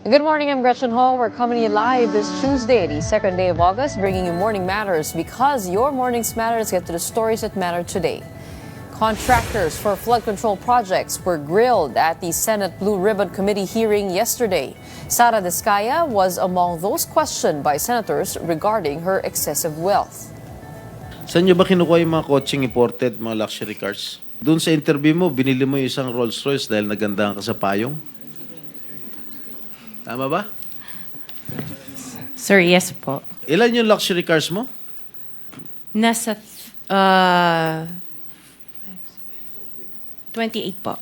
Good morning, I'm Gretchen Ho. We're coming to you live this Tuesday, the second day of August, bringing you Morning Matters because your mornings matters. Get to the stories that matter today. Contractors for flood control projects were grilled at the Senate Blue Ribbon Committee hearing yesterday. Sara Diskaya was among those questioned by senators regarding her excessive wealth. Saan nyo ba kinukuha yung mga coaching imported, mga luxury cars? Doon sa interview mo, binili mo yung isang Rolls Royce dahil nagandahan ka sa payong? Tama ba? Sir, yes po. Ilan yung luxury cars mo? Nasa 28 po.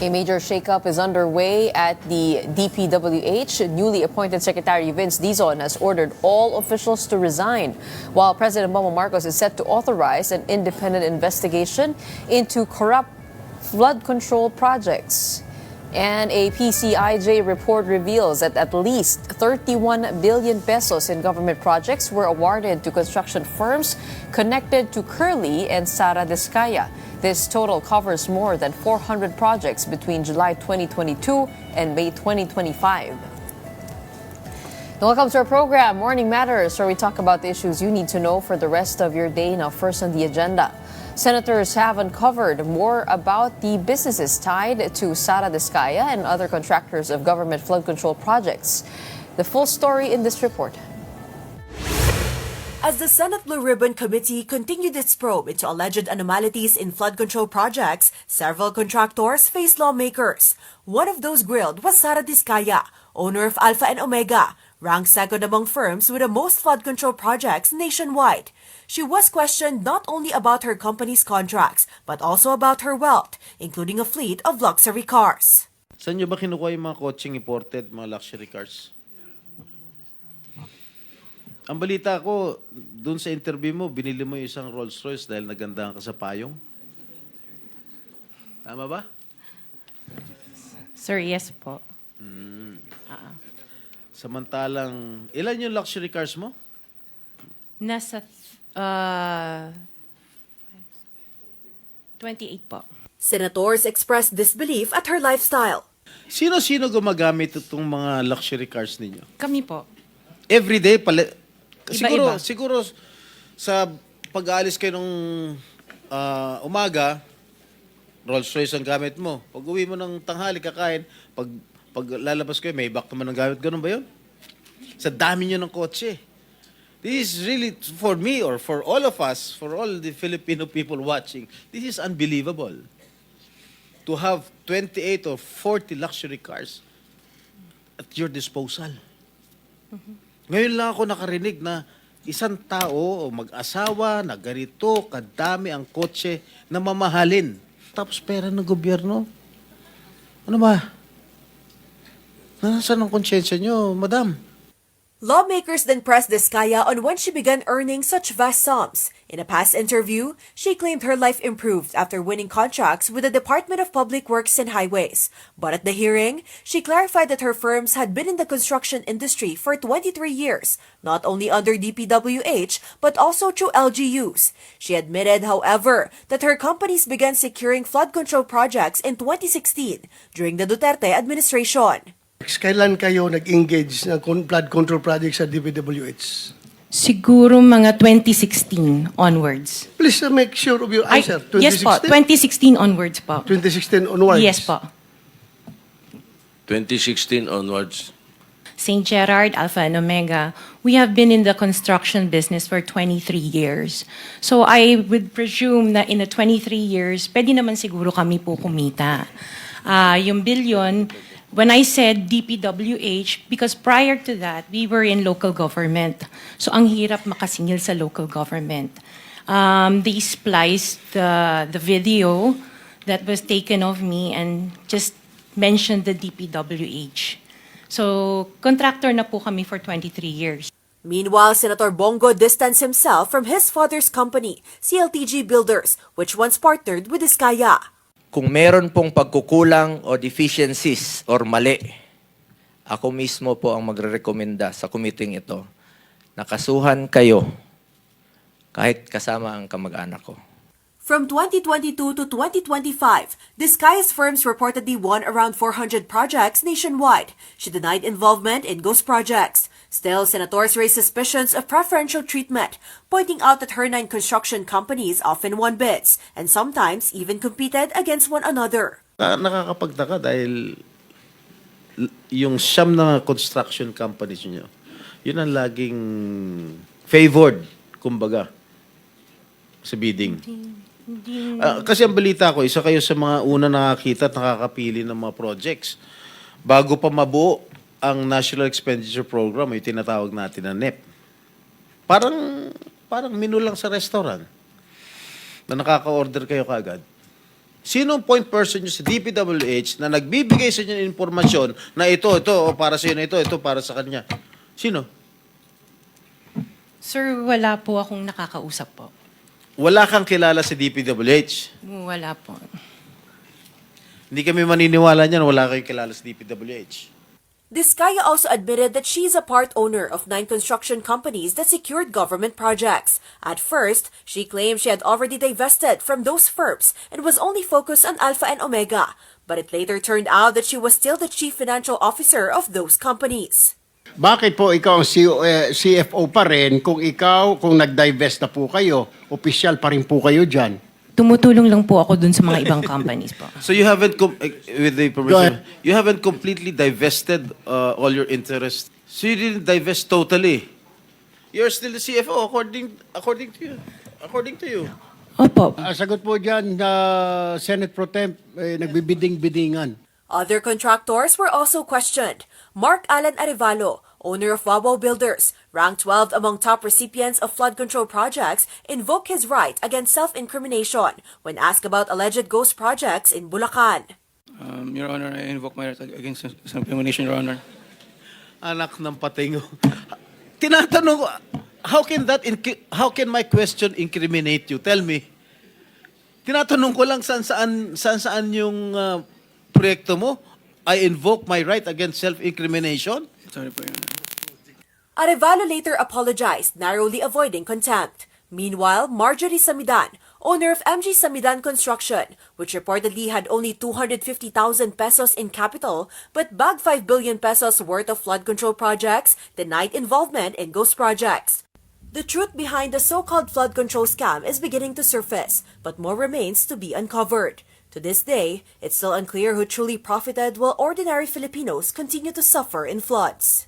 A major shakeup is underway at the DPWH. Newly appointed Secretary Vince Dizon has ordered all officials to resign, while President Bongbong Marcos is set to authorize an independent investigation into corrupt flood control projects. And a PCIJ report reveals that at least 31 billion pesos in government projects were awarded to construction firms connected to Curly and Sara Diskaya. This total covers more than 400 projects between July 2022 and May 2025. Welcome to our program, Morning Matters, where we talk about the issues you need to know for the rest of your day. Now, first on the agenda. Senators have uncovered more about the businesses tied to Sara Diskaya and other contractors of government flood control projects. The full story in this report. As the Senate Blue Ribbon Committee continued its probe into alleged anomalies in flood control projects, several contractors faced lawmakers. One of those grilled was Sara Diskaya, owner of Alpha and Omega, ranked second among firms with the most flood control projects nationwide. She was questioned not only about her company's contracts, but also about her wealth, including a fleet of luxury cars. Saan nyo ba kinukuha yung mga coaching imported, mga luxury cars? Ang balita ko, doon sa interview mo, binili mo yung isang Rolls Royce dahil nagandahan ka sa payong? Tama ba? Sir, yes po. Samantalang, ilan yung luxury cars mo? Nasa 28 po. Senators expressed disbelief at her lifestyle. Sino-sino gumagamit itong mga luxury cars ninyo? Kami po. Everyday, Iba-iba. siguro sa pag-aalis kayo nung umaga, Rolls Royce ang gamit mo. Pag uwi mo ng tanghali, kakain, pag lalabas kayo, may back naman ng gamit. Ganun ba yun? Sa dami nyo ng kotse. This is really, for me or for all of us, for all the Filipino people watching, this is unbelievable. To have 28 or 40 luxury cars at your disposal. Ngayon lang ako nakarinig na isang tao o mag-asawa na ganito, kadami ang kotse na mamahalin. Tapos pera ng gobyerno. Ano ba? Nasaan ang konsyensya nyo, madam? Lawmakers then pressed Diskaya on when she began earning such vast sums. In a past interview, she claimed her life improved after winning contracts with the Department of Public Works and Highways. But at the hearing, she clarified that her firms had been in the construction industry for 23 years, not only under DPWH, but also through LGUs. She admitted, however, that her companies began securing flood control projects in 2016 during the Duterte administration. Kailan kayo nag-engage ng flood control project sa DPWH? Siguro mga 2016 onwards. Please make sure of your answer. Yes po, 2016 onwards po. 2016 onwards? Yes po. 2016 onwards. St. Gerard, Alpha and Omega, we have been in the construction business for 23 years. So I would presume na in the 23 years, pwede naman siguro kami po kumita. Yung billion, when I said DPWH, because prior to that, we were in local government. So ang hirap makasingil sa local government. They spliced the video that was taken of me and just mentioned the DPWH. So contractor na po kami for 23 years. Meanwhile, Senator Bongo distanced himself from his father's company, CLTG Builders, which once partnered with Diskaya. Kung meron pong pagkukulang o deficiencies or mali, ako mismo po ang magre-rekomenda sa committee ito na kasuhan kayo kahit kasama ang kamag-anak ko. From 2022 to 2025, Discaya's firms reportedly won around 400 projects nationwide. She denied involvement in ghost projects. Still, senators raised suspicions of preferential treatment, pointing out that her 9 construction companies often won bids and sometimes even competed against one another. Nakakapagtaka dahil yung siyam na construction companies nyo, yun ang laging favored, kumbaga, sa bidding. Kasi ang balita ko, isa kayo sa mga una nakakita at nakakapili ng mga projects. Bago pa mabuo ang National Expenditure Program, yung tinatawag natin na NEP. Parang menu lang sa restaurant na nakaka-order kayo kaagad. Sino ang point person nyo sa DPWH na nagbibigay sa inyo ng informasyon na ito, o para sa inyo, ito para sa kanya? Sino? Sir, wala po akong nakakausap po. Wala kang kilala sa DPWH? Wala po. Hindi kami maniniwala niyan, wala kayong kilala sa DPWH. Discaya also admitted that she is a part owner of 9 construction companies that secured government projects. At first, she claimed she had already divested from those firms and was only focused on Alpha and Omega. But it later turned out that she was still the chief financial officer of those companies. Bakit po ikaw ang CFO pa rin kung nag-divest na po kayo, opisyal pa rin po kayo dyan? Tumutulong lang po ako dun sa mga ibang companies po. So you haven't, with the permission, you haven't completely divested all your interests. So you didn't divest totally. You're still the CFO according to you. Opo. Sagot po dyan, Senate Pro Temp, nagbibiding-bidingan. Other contractors were also questioned. Mark Alan Arevalo, owner of Wawaw Builders, ranked 12th among top recipients of flood control projects, invoked his right against self-incrimination when asked about alleged ghost projects in Bulacan. Your Honor, I invoke my right against self-incrimination, Your Honor. Anak ng patingo. Tinatanong ko, how can my question incriminate you? Tell me. Tinatanong ko lang saan yung proyekto mo. I invoke my right against self-incrimination? Sorry po, Your Honor. Arevalo later apologized, narrowly avoiding contempt. Meanwhile, Marjorie Samidan, owner of MG Samidan Construction, which reportedly had only 250,000 pesos in capital but bagged 5 billion pesos worth of flood control projects, denied involvement in ghost projects. The truth behind the so-called flood control scam is beginning to surface, but more remains to be uncovered. To this day, it's still unclear who truly profited while ordinary Filipinos continue to suffer in floods.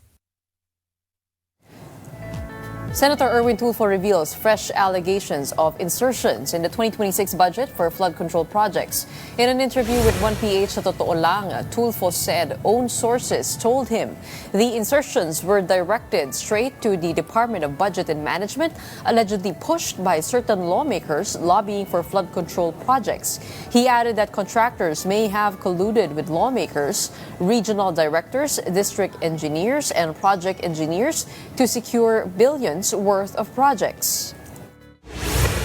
Senator Erwin Tulfo reveals fresh allegations of insertions in the 2026 budget for flood control projects. In an interview with 1PH sa Totoo Lang, Tulfo said own sources told him the insertions were directed straight to the Department of Budget and Management, allegedly pushed by certain lawmakers lobbying for flood control projects. He added that contractors may have colluded with lawmakers, regional directors, district engineers, and project engineers to secure billions worth of projects.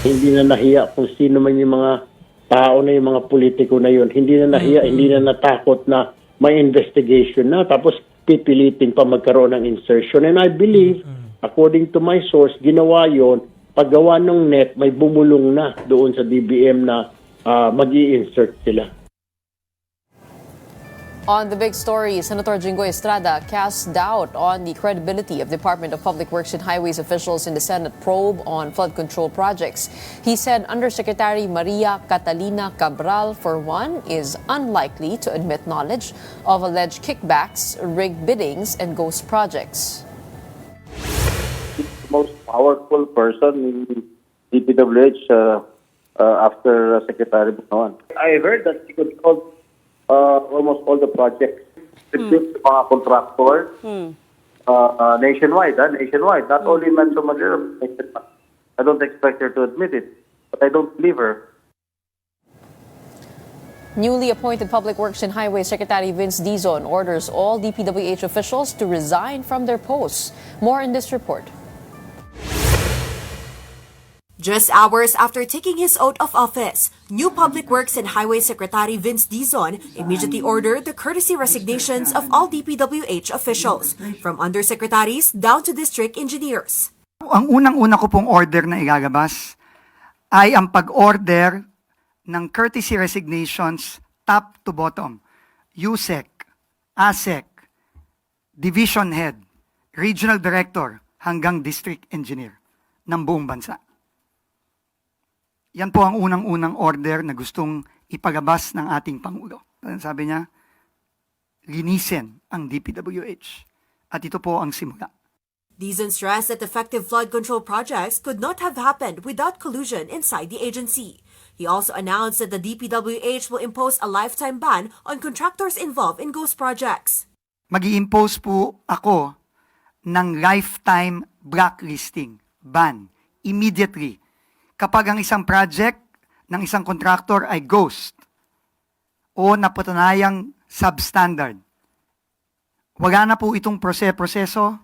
Hindi na nahiya kung sino man yung mga tao na yung mga politiko na yun. Hindi na nahiya, hindi na natakot na may investigation na tapos pipilitin pa magkaroon ng insertion. And I believe, according to my source, ginawa yon paggawa ng net, may bumulong na doon sa DBM na mag-i-insert sila. On the big story, Senator Jinggoy Estrada cast doubt on the credibility of Department of Public Works and Highways officials in the Senate probe on flood control projects. He said Undersecretary Maria Catalina Cabral, for one, is unlikely to admit knowledge of alleged kickbacks, rigged biddings, and ghost projects. The most powerful person in DPWH after Secretary Bukawan. I heard that he could call almost all the projects with mga contractors nationwide, not only Metro Manila. I don't expect her to admit it, but I don't believe her. Newly appointed Public Works and Highways Secretary Vince Dizon orders all DPWH officials to resign from their posts. More in this report. Just hours after taking his oath of office, new Public Works and Highway Secretary Vince Dizon immediately ordered the courtesy resignations of all DPWH officials, from undersecretaries down to district engineers. Ang unang-una ko pong order na ilalabas ay ang pag-order ng courtesy resignations top to bottom, USEC, ASEC, Division Head, Regional Director, hanggang District Engineer ng buong bansa. Yan po ang unang-unang order na gustong ipagabas ng ating Pangulo. Sabi niya, linisin ang DPWH. At ito po ang simula. Dizon stressed that effective flood control projects could not have happened without collusion inside the agency. He also announced that the DPWH will impose a lifetime ban on contractors involved in ghost projects. Mag-i-impose po ako ng lifetime blacklisting, ban, immediately, kapag ang isang project ng isang contractor ay ghost o napatunayang substandard. Wala na po itong proseso,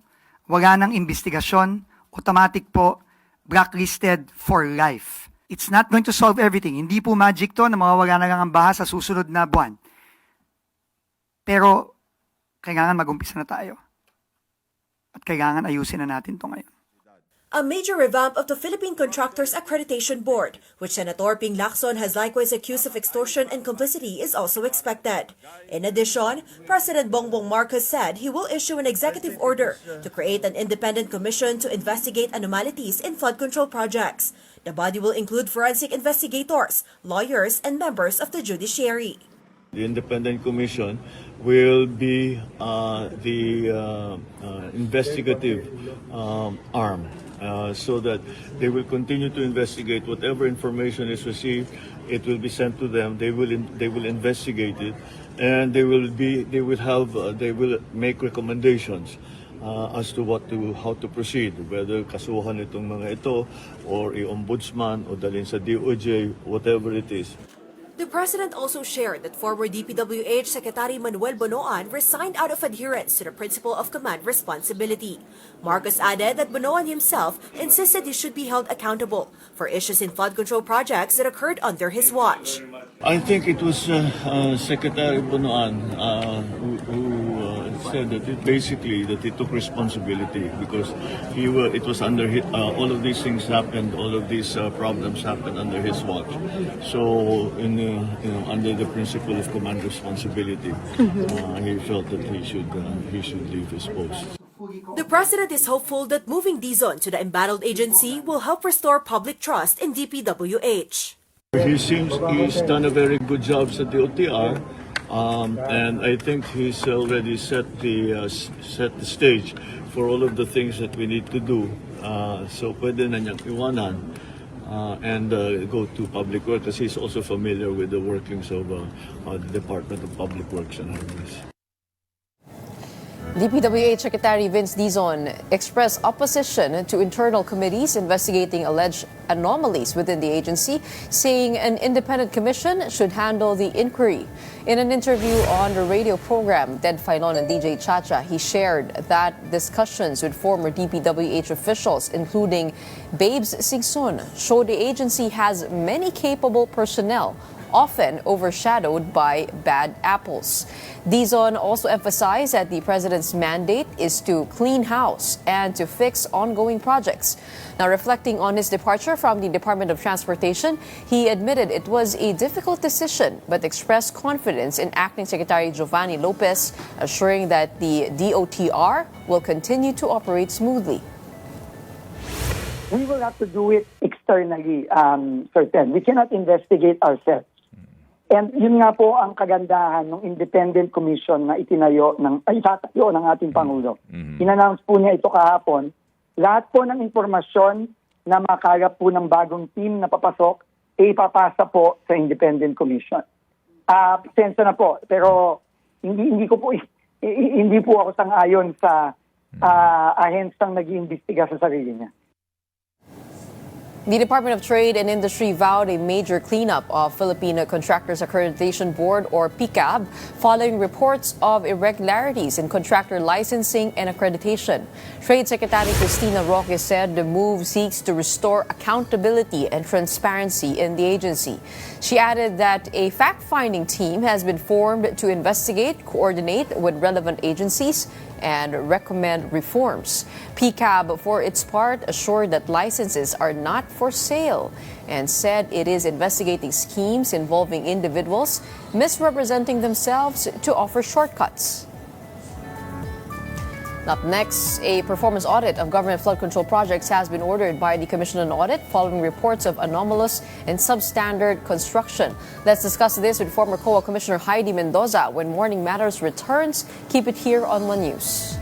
wala nang investigasyon, automatic po, blacklisted for life. It's not going to solve everything. Hindi po magic to na mawawala na lang ang baha sa susunod na buwan. Pero, kailangan mag-umpisa na tayo. At kailangan ayusin na natin to ngayon. A major revamp of the Philippine Contractors Accreditation Board, which Senator Ping Lacson has likewise accused of extortion and complicity, is also expected. In addition, President Bongbong Marcos said he will issue an executive order to create an independent commission to investigate anomalies in flood control projects. The body will include forensic investigators, lawyers, and members of the judiciary. The independent commission will be the investigative arm. So that they will continue to investigate whatever information is received. It will be sent to them. They will investigate it, and they will make recommendations as to how to proceed. Whether kasuhan itong mga ito, or i-ombudsman, o dalhin sa DOJ, whatever it is. The President also shared that former DPWH Secretary Manuel Bonoan resigned out of adherence to the principle of command responsibility. Marcos added that Bonoan himself insisted he should be held accountable for issues in flood control projects that occurred under his watch. I think it was Secretary Bonoan who said that he took responsibility because it was under all of these things happened, all of these problems happened under his watch. So under the principle of command responsibility, he felt that he should leave his post. The President is hopeful that moving Dizon to the embattled agency will help restore public trust in DPWH. He's done a very good job sa DOTR, and I think he's already set the stage for all of the things that we need to do. So pwede na niyang iwanan and go to public works, because he's also familiar with the workings of the Department of Public Works and Highways. DPWH Secretary Vince Dizon expressed opposition to internal committees investigating alleged anomalies within the agency, saying an independent commission should handle the inquiry. In an interview on the radio program Ted Filon and DJ Chacha, he shared that discussions with former DPWH officials, including Babes Singson, show the agency has many capable personnel, often overshadowed by bad apples. Dizon also emphasized that the president's mandate is to clean house and to fix ongoing projects. Now, reflecting on his departure from the Department of Transportation, he admitted it was a difficult decision but expressed confidence in Acting Secretary Giovanni Lopez, assuring that the DOTR will continue to operate smoothly. We will have to do it externally, Sir Ted. We cannot investigate ourselves. And yun nga po ang kagandahan ng independent commission na itatayo ng ating Pangulo. In-announce po niya ito kahapon. Lahat po ng impormasyon na makalap po ng bagong team na papasok, ipapasa po sa independent commission. Pasensya na po, pero hindi po ako sang-ayon sa ahensang nag-iimbestiga sa sarili niya. The Department of Trade and Industry vowed a major cleanup of Philippine Contractors Accreditation Board, or PCAB, following reports of irregularities in contractor licensing and accreditation. Trade Secretary Cristina Roque said the move seeks to restore accountability and transparency in the agency. She added that a fact-finding team has been formed to investigate, coordinate with relevant agencies, and recommend reforms. PCAB, for its part, assured that licenses are not for sale and said it is investigating schemes involving individuals misrepresenting themselves to offer shortcuts. Up next, a performance audit of government flood control projects has been ordered by the Commission on Audit following reports of anomalous and substandard construction. Let's discuss this with former COA Commissioner Heidi Mendoza when Morning Matters returns. Keep it here on One News.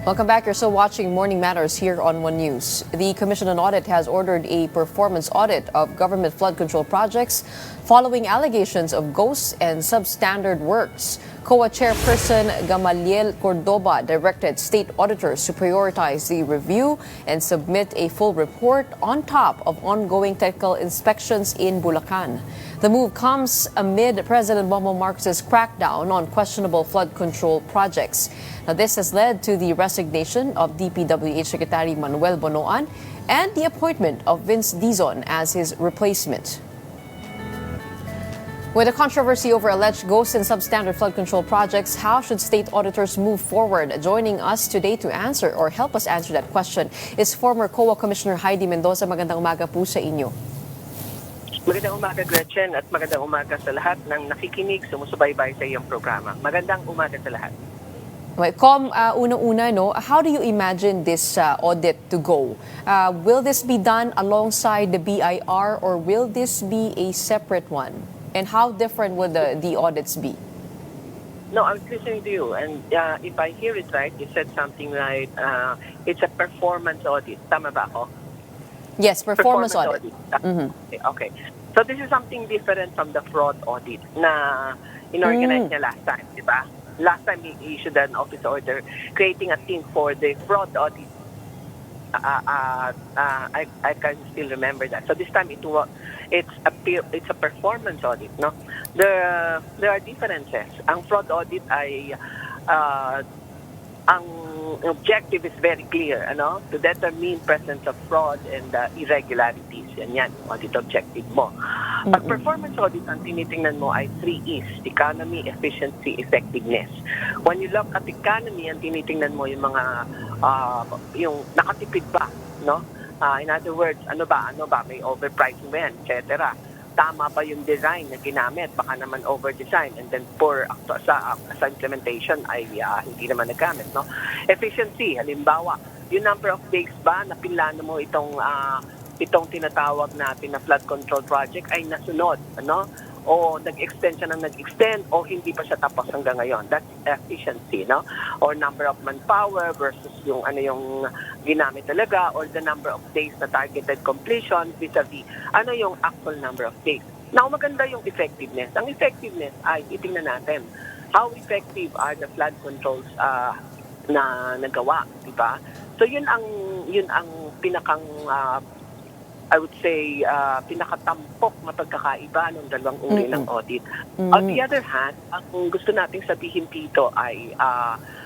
Welcome back. You're still watching Morning Matters here on One News. The Commission on Audit has ordered a performance audit of government flood control projects following allegations of ghost and substandard works. COA Chairperson Gamaliel Cordoba directed state auditors to prioritize the review and submit a full report on top of ongoing technical inspections in Bulacan. The move comes amid President Bongbong Marcos' crackdown on questionable flood control projects. Now, this has led to the resignation of DPWH Secretary Manuel Bonoan and the appointment of Vince Dizon as his replacement. With a controversy over alleged ghost and substandard flood control projects, how should state auditors move forward? Joining us today to answer or help us answer that question is former COA Commissioner Heidi Mendoza. Magandang umaga po sa inyo. Magandang umaga, Gretchen, at magandang umaga sa lahat ng nakikinig, sumusubaybay sa iyong programa. Magandang umaga sa lahat. Well, unang-una, how do you imagine this audit to go? Will this be done alongside the BIR or will this be a separate one? And how different would the audits be? No, I was listening to you, and if I hear it right, you said something like it's a performance audit. Tama ba ako? Yes, performance audit. Mm-hmm. Okay. So this is something different from the fraud audit na inorganize niya last time, di ba? Last time he issued an office order creating a team for the fraud audit. I can still remember that. So this time it's a performance audit, no? There are differences. Ang fraud audit ay ang objective is very clear, to determine presence of fraud and irregularities. Yan, audit objective mo. Pag performance audit, ang tinitingnan mo ay 3 E's: economy, efficiency, effectiveness. When you look at economy, ang tinitingnan mo yung mga yung nakatipid ba, no? In other words, ano ba, may overpricing ba yan, etc. Tama ba yung design na ginamit? Baka naman over-design and then sa implementation ay hindi naman nagamit, no? Efficiency, halimbawa, yung number of days ba na pinlano mo itong tinatawag natin na flood control project ay nasunod, o nag-extend siya ng nag-extend o hindi pa siya tapos hanggang ngayon. That's efficiency, no? Or number of manpower versus yung yung ginamit talaga, or the number of days na targeted completion vis-a-vis yung actual number of days. Now, maganda yung effectiveness. Ang effectiveness ay itingnan natin how effective are the flood controls na nagawa, di ba? So yun ang pinakang I would say, pinakatampok na pagkakaiba ng dalawang uri ng audit. On the other hand, ang gusto nating sabihin dito ay,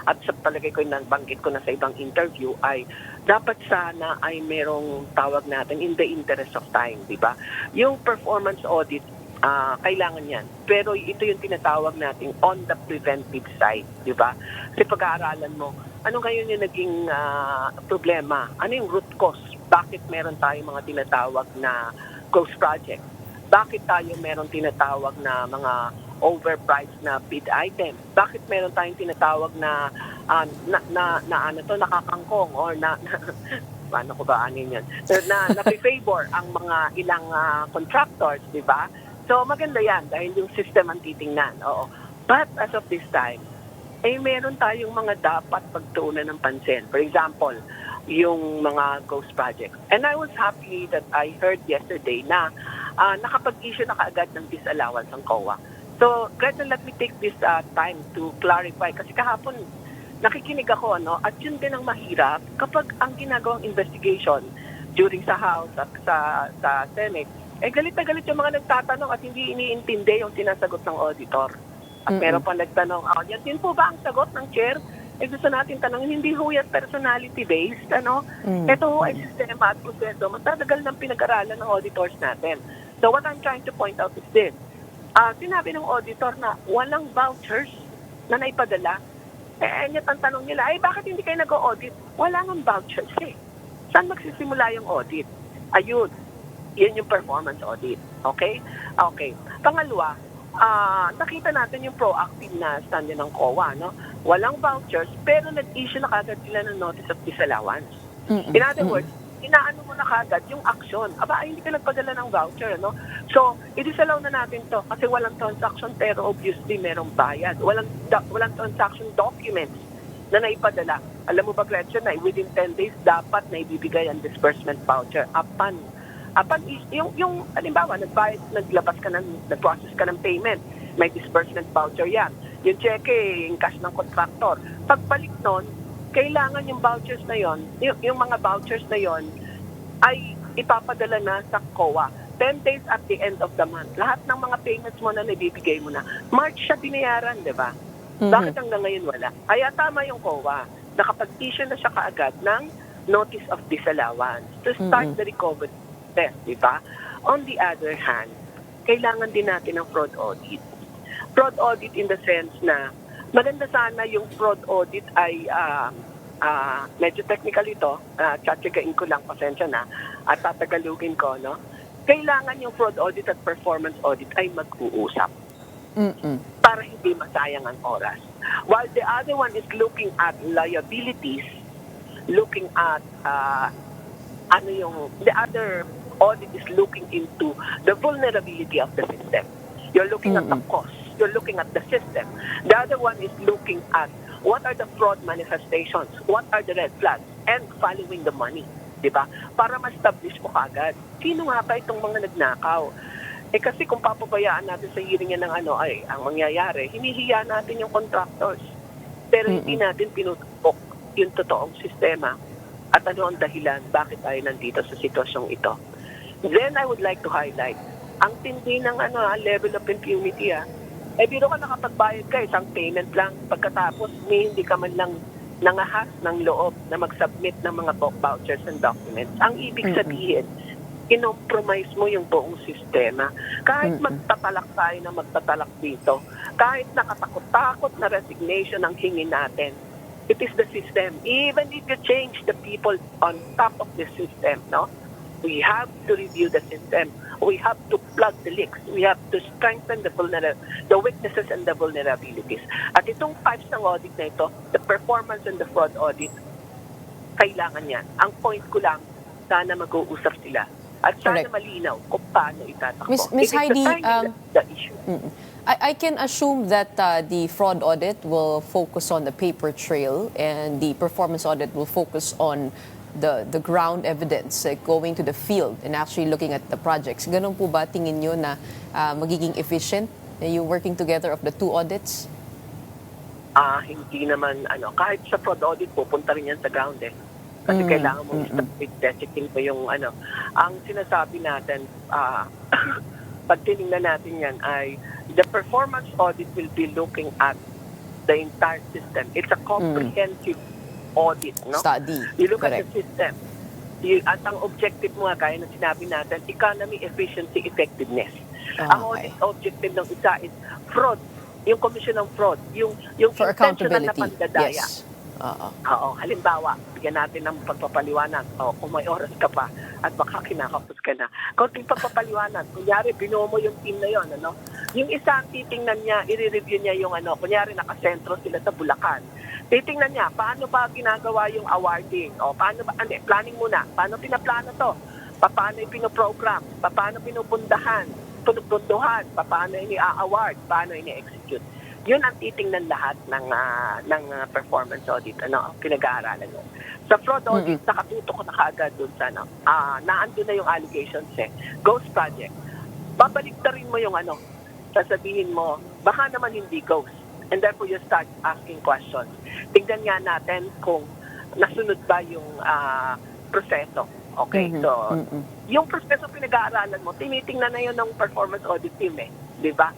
at sa palagay ko, nabanggit ko na sa ibang interview, ay dapat sana ay merong tawag natin in the interest of time, di ba? Yung performance audit, kailangan yan. Pero ito yung tinatawag natin on the preventive side, di ba? Kasi pag-aaralan mo, ano ngayon yung naging problema? Ano yung root cause? Bakit meron tayong mga tinatawag na ghost project? Bakit tayo meron tinatawag na mga overpriced na bid item? Bakit meron tayong tinatawag na nakakangkong or paano ko ba anin yan? Na favor ang mga ilang contractors, di ba? So maganda yan dahil yung system ang titingnan. Oo. But as of this time, meron tayong mga dapat pagtuunan ng pansin. For example, yung mga ghost projects. And I was happy that I heard yesterday na nakapag-issue na kaagad ng disallowance ang COA. So, Gretchen, let me take this time to clarify. Kasi kahapon, nakikinig ako, at yun din ang mahirap kapag ang ginagawang investigation during sa House at sa Senate, galit na galit yung mga nagtatanong at hindi iniintindi yung sinasagot ng auditor. At meron pa nagtanong, yan din po ba ang sagot ng chair? Gusto natin tanongin, hindi ho yan personality-based, Ito ho ay sistema at proseso. Matatagal ng pinag-aralan ng auditors natin. So what I'm trying to point out is this. Sinabi ng auditor na walang vouchers na naipadala. Nyat ang tanong nila, bakit hindi kayo nag-audit? Wala nang vouchers eh. Saan magsisimula yung audit? Ayun, yan yung performance audit. Okay? Okay. Pangalawa, nakita natin yung proactive na stand ng COA, no? Walang vouchers, pero nag-issue na kagad sila ng notice of disallowance. In other words, inaano mo na kagad yung action. Hindi ka nagpadala ng voucher, no? So, i-disallow na natin to kasi walang transaction pero obviously merong bayad. Walang transaction documents na naipadala. Alam mo ba, Gretchen, na within 10 days dapat na ibibigay ang disbursement voucher upon yung halimbawa, naglabas ka nag-process ka ng payment, may disbursement voucher yan. Yung cheque, yung cash ng contractor. Pagbalik nun, kailangan yung vouchers na yon, yung mga vouchers na yon ay ipapadala na sa COA. 10 days at the end of the month. Lahat ng mga payments mo na nabibigay mo na. March siya binayaran, di ba? Bakit hanggang ngayon wala? Kaya tama yung COA. Nakapag-issue na siya kaagad ng notice of disallowance to start the recovery process, di ba? On the other hand, kailangan din natin ng fraud audit. Fraud audit in the sense na maganda sana yung fraud audit ay medyo technical ito, tsatsagain ko lang, pasensya na, at tatagalugin ko, no? Kailangan yung fraud audit at performance audit ay mag-uusap para hindi masayang ang oras. While the other one is looking at liabilities, looking at the other audit is looking into the vulnerability of the system. You're looking at the cost. You're looking at the system. The other one is looking at what are the fraud manifestations, what are the red flags, and following the money, di ba? Para ma-establish mo kagad, sino nga ba itong mga nagnakaw? Kasi kung papabayaan natin sa hearing yan ng ang mangyayari, hinihiya natin yung contractors. Pero hindi natin pinutupok yung totoong sistema at ano ang dahilan bakit tayo nandito sa sitwasyong ito. Then I would like to highlight, ang tindi ng level of impunity. Biro ka nakapagbayad ka, isang payment lang. Pagkatapos, hindi ka man lang nangahas ng loob na mag-submit ng mga vouchers and documents. Ang ibig sabihin, kinompromise mo yung buong sistema. Kahit magtatalak tayo na magtatalak dito, kahit nakatakot-takot na resignation ang hingin natin, it is the system. Even if you change the people on top of the system, no? We have to review the system. We have to plug the leaks. We have to strengthen the weaknesses and the vulnerabilities. At itong pipes ng audit na ito, the performance and the fraud audit, kailangan yan. Ang point ko lang, sana mag-uusap sila. At sana malinaw kung paano itatakbo. Miss Heidi, the issue. I can assume that the fraud audit will focus on the paper trail and the performance audit will focus on the ground evidence, going to the field and actually looking at the projects. Ganun po ba tingin nyo na magiging efficient yung working together of the two audits? Hindi naman, kahit sa fraud audit, pupunta rin yan sa ground Kasi kailangan mo checking mo yung Ang sinasabi natin, pag tinignan natin yan ay, the performance audit will be looking at the entire system. It's a comprehensive audit, no? Study. You look Correct. at the system. At ang objective mo gaya na sinabi natin, economy, efficiency, effectiveness. Ang audit objective ng isa is fraud. Yung commission ng fraud. Yung For intentional na accountability. pandadaya. Yes. Oo. Halimbawa, bigyan natin ng pagpapaliwanag. Kung may oras ka pa at baka kinakapos ka na. Konting pagpapaliwanag. Kunyari, binuo mo yung team na yon, Yung isa, titingnan niya, i-review niya yung kunyari, nakasentro sila sa Bulacan. Titingnan niya, paano ba ginagawa yung awarding? Paano ba, planning muna. Paano pinaplano to? Paano pinoprogram? Paano pinupundahan? Paano ini-award? Paano ini-execute? Yun ang titingnan lahat ng performance audit, pinag-aaralan yun. Sa fraud audit, nakatutok ko na kaagad dun sa, naandun na yung allegations Ghost project. Babaliktarin mo yung sasabihin mo, baka naman hindi ghost. And therefore, you start asking questions. Tignan nga natin kung nasunod ba yung proseso. Okay, so, yung proseso pinag-aaralan mo, tinitingnan na yun ng performance audit team di ba?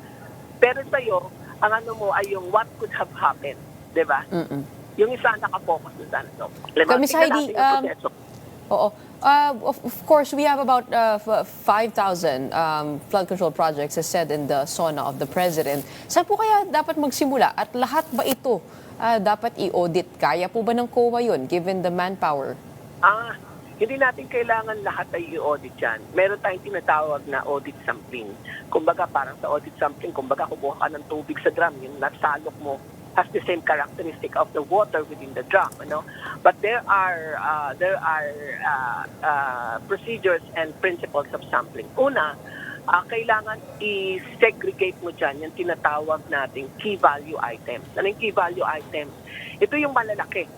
Pero sa'yo, ang mo ay yung what could have happened, di ba? Yung isa nakafocus na sana. So, Miss Heidi, Oo. Of course, we have about 5,000 flood control projects as said in the SONA of the President. Saan po kaya dapat magsimula? At lahat ba ito dapat i-audit? Kaya po ba ng COA yun, given the manpower? Hindi natin kailangan lahat ay i-audit yan. Meron tayong tinatawag na audit sampling. Kumbaga, parang sa audit sampling, kumbaga kumuha ka ng tubig sa drum, yung nasalok mo has the same characteristic of the water within the drum, But there are procedures and principles of sampling. Una, kailangan i-segregate mo dyan yung tinatawag nating key value items. Ano yung key value items? Ito yung malalaki.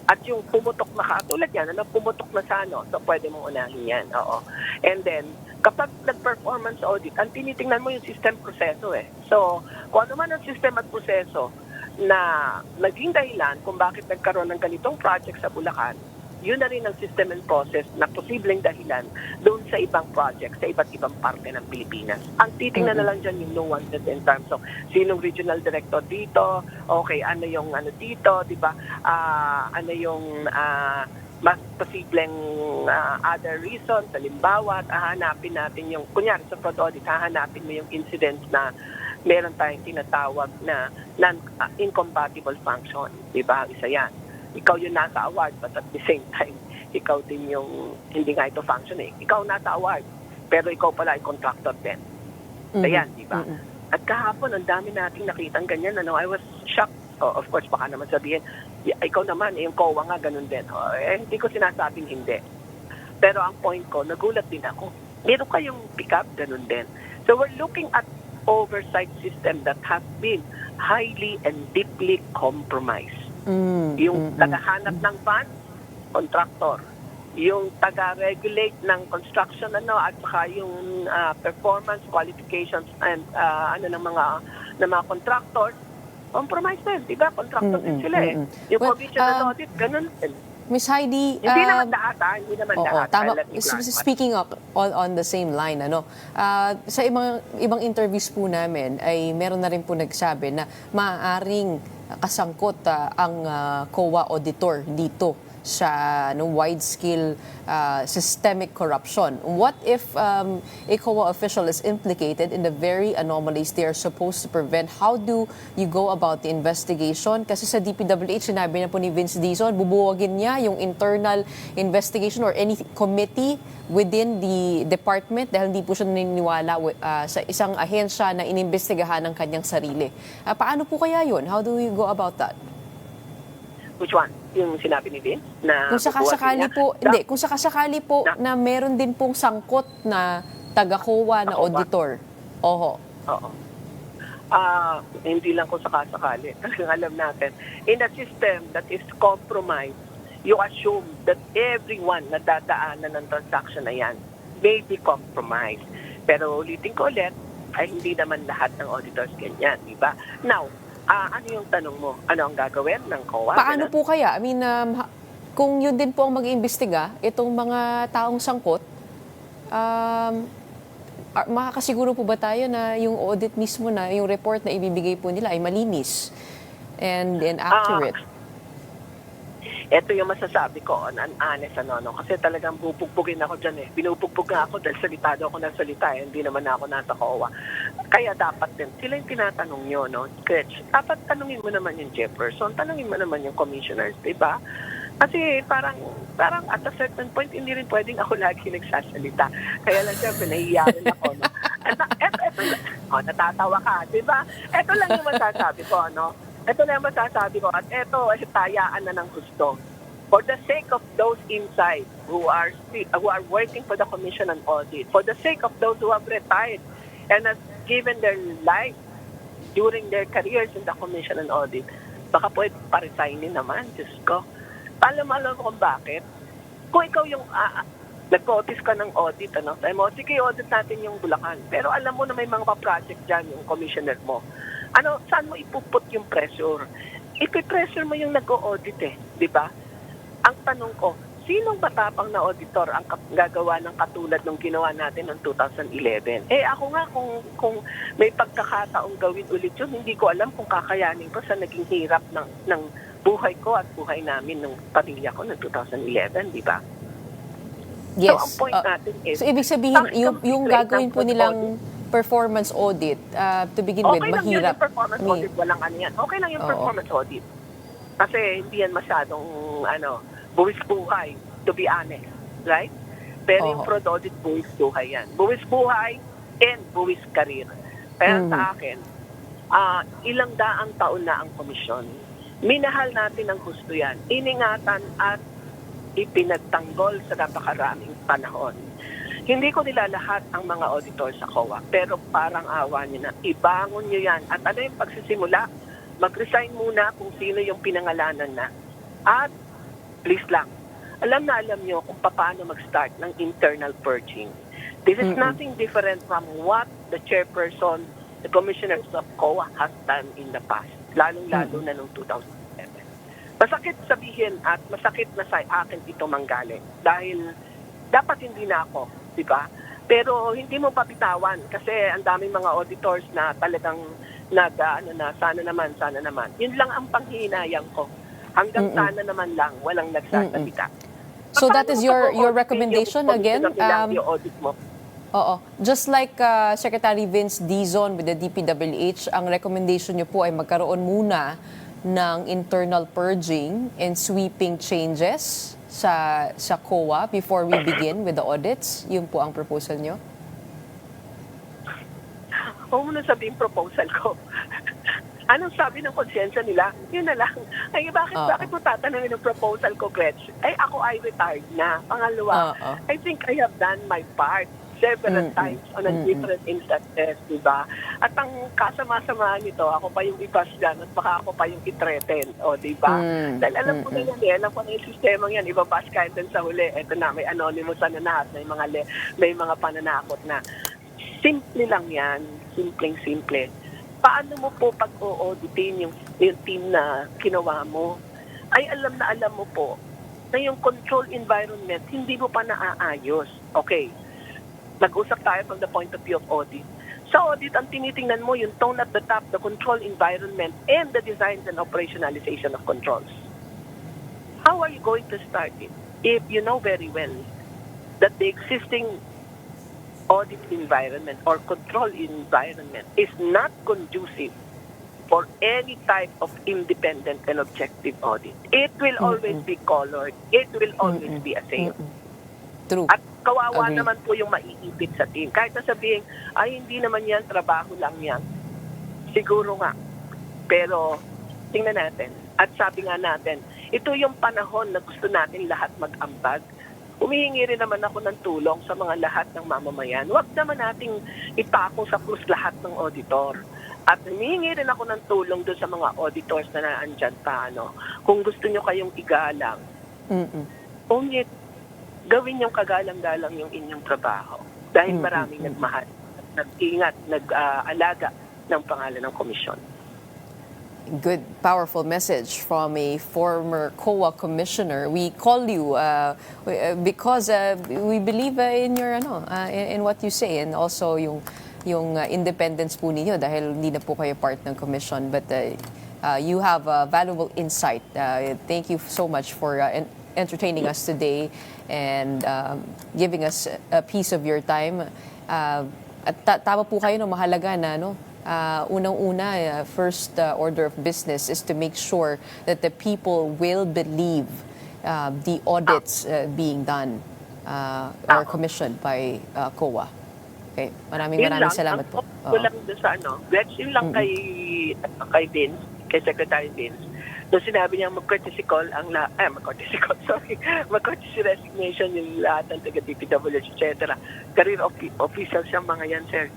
At yung pumutok na katulad yan, pumutok na sa so pwede mong unahin yan. Oo. And then, kapag nag-performance audit, ang tinitingnan mo yung system proseso So, kung ano man ang system at proseso na naging dahilan kung bakit nagkaroon ng ganitong project sa Bulacan, yun na rin ang system and process na posibleng dahilan doon sa ibang project, sa iba't ibang parte ng Pilipinas. Ang titingnan na lang dyan yung nuances in terms of sinong regional director dito, okay, ano yung dito, di ba? Ano yung mas posibleng other reasons, halimbawa, at hahanapin natin yung, kunyari sa fraud audit, hahanapin mo yung incidents na meron tayong tinatawag na non-incompatible function, di ba? Isa yan. Ikaw yung nasa award, but at the same time, ikaw din yung hindi nga ito function Ikaw nasa award, pero ikaw pala ay contractor din. Ayan, di ba? At kahapon, ang dami nating nakitang ganyan. I was shocked. Of course, baka naman sabihin, ikaw naman, yung COA nga, ganun din. Hindi ko sinasabing hindi. Pero ang point ko, nagulat din ako. Meron kayong pick-up, ganun din. So we're looking at oversight system that has been highly and deeply compromised. Yung tagahanap ng funds, contractor. Yung taga-regulate ng construction at saka yung performance qualifications and ng mga contractors, compromise din, di ba? Contractor din sila Yung provision and audit, ganun din. Miss Heidi, hindi naman lahat. Tama. Speaking of on the same line, sa ibang interviews po namin ay meron na rin po nagsabi na maaaring kasangkot ang COA auditor dito sa wide-scale systemic corruption. What if a COA official is implicated in the very anomalies they are supposed to prevent? How do you go about the investigation? Kasi sa DPWH, sinabi na po ni Vince Dizon, bubuwagin niya yung internal investigation or any committee within the department dahil hindi po siya naniniwala sa isang ahensya na inimbestigahan ng kanyang sarili. Paano po kaya yun? How do you go about that? Which one? Yung sinabi ni Vince? Na kung sakasakali po na meron din pong sangkot na taga-COA na auditor. Oo. Hindi lang kung sakasakali. Alam natin, in a system that is compromised, you assume that everyone na dadaanan ng transaction na yan may be compromised. Pero ulitin ko ulit, ay hindi naman lahat ng auditors ganyan, di ba? Now, ano yung tanong mo? Ano ang gagawin ng COA? Paano po kaya? I mean, kung yun din po ang mag-iimbestiga, itong mga taong sangkot, makakasiguro po ba tayo na yung audit mismo na, yung report na ibibigay po nila ay malinis and accurate? Ito yung masasabi ko on an honest kasi talagang bubugbugin ako dyan Binubugbog nga ako dahil salitado ako ng salita hindi naman ako nasa COA. Kaya dapat din, sila yung tinatanong nyo, Gretchen, dapat tanungin mo naman yung Jefferson, tanungin mo naman yung commissioners, diba? Kasi parang at a certain point, hindi rin pwedeng ako lagi nagsasalita. Kaya lang siyempre, nahihiya rin ako, natatawa ka, diba? Ito lang yung masasabi ko, Ito na yung masasabi ko at ito ay tayaan na ng gusto. For the sake of those inside who are working for the Commission on Audit, for the sake of those who have retired and have given their life during their careers in the Commission on Audit, baka pwede pa-resignin naman, Diyos ko. Alam mo kung bakit? Kung ikaw yung nag-office ka ng audit, sabi mo, sige, audit natin yung Bulacan. Pero alam mo na may mga pa-project dyan yung commissioner mo. Saan mo ipuput yung pressure? Ipi-pressure mo yung nag-o-audit di ba? Ang tanong ko, sinong matapang na auditor ang gagawa ng katulad ng ginawa natin noong 2011? Ako nga, kung may pagkakataong gawin ulit yun, hindi ko alam kung kakayanin ko sa naging hirap ng buhay ko at buhay namin ng pamilya ko noong 2011, di ba? Yes. So, ang point natin is, so, ibig sabihin, bakit yung complete gagawin ng po nilang performance audit, to begin with, okay lang yan mahirap. yung performance audit, walang ano yan. Okay lang yung Oo. performance audit. Kasi hindi yan masyadong, buwis buhay, to be honest. Right? Pero yung Oo. fraud audit, buwis buhay yan. Buwis buhay and buwis career. Kaya sa akin, ilang daang taon na ang komisyon. Minahal natin ang gusto yan. Iningatan at ipinagtanggol sa napakaraming panahon. Hindi ko nilalahat ang mga auditor sa COA, pero parang awa nyo na. Ibangon nyo yan. At ano yung pagsisimula? Mag-resign muna kung sino yung pinangalanan na. At please lang, alam na alam nyo kung paano mag-start ng internal purging. This is nothing different from what the chairperson, the commissioners of COA has done in the past, lalong-lalo na noong 2007. Masakit sabihin at masakit na sa akin ito manggaling dahil dapat hindi na ako, di ba? Pero hindi mo pabitawan kasi ang daming mga auditors na talagang sana naman. Yun lang ang panghihinayang ko. Hanggang sana naman lang, walang nagsasalita. So that is your recommendation again? Audit mo. Oo. Just like Secretary Vince Dizon with the DPWH, ang recommendation niyo po ay magkaroon muna ng internal purging and sweeping changes sa COA before we begin with the audits. Yun po ang proposal niyo? Huwag mo na sabihin proposal ko. Anong sabi ng konsyensya nila? Yun na lang. Ay, bakit mo tatanungin ng proposal ko, Gretchen? Ay, ako ay retired na. Pangalawa, I think I have done my part several times on a different instances, di ba? At ang kasama-sama nito, ako pa yung ibas dyan at baka ako pa yung itreten, o di ba? Dahil alam ko na yan, alam ko na yung sistema yan, ibabas ka din sa huli. Eto na, may anonymous na lahat, may mga pananakot na. Simple lang yan, simpleng-simple. Paano mo po pag-auditin yung team na ginawa mo? Ay alam mo po na yung control environment, hindi mo pa naaayos. Okay. Nag-usap tayo from the point of view of audit. Sa audit, ang tinitingnan mo yung tone at the top, the control environment, and the designs and operationalization of controls. How are you going to start it if you know very well that the existing audit environment or control environment is not conducive for any type of independent and objective audit? It will always be colored. It will always be assailed. True. At kawawa naman po yung maiipit sa team. Kahit na sabihin, ay hindi naman yan, trabaho lang yan. Siguro nga. Pero tingnan natin. At sabi nga natin, ito yung panahon na gusto natin lahat mag-ambag. Humihingi rin naman ako ng tulong sa mga lahat ng mamamayan. Huwag naman nating ipako sa krus lahat ng auditor. At humihingi rin ako ng tulong doon sa mga auditors na naandyan pa. Kung gusto nyo kayong igalang, gawin yung kagalang-galang yung inyong trabaho. Dahil maraming nagmahal, nag-ingat, nag-alaga ng pangalan ng komisyon. Good, powerful message from a former COA commissioner. We call you because we believe in your in what you say, and also yung independence po ninyo dahil hindi na po kayo part ng commission, but you have valuable insight. Thank you so much for entertaining us today and giving us a piece of your time. At tama po kayo, mahalaga na unang-una, first order of business is to make sure that the people will believe the audits being done or commissioned by COA. Okay, maraming salamat po. Lang doon sa Gretchen lang kay Vince, kay Secretary Vince. So sinabi niya mag-courtesy resignation yung lahat ng taga-DPWH, etc. Career officials yung mga yan, sir.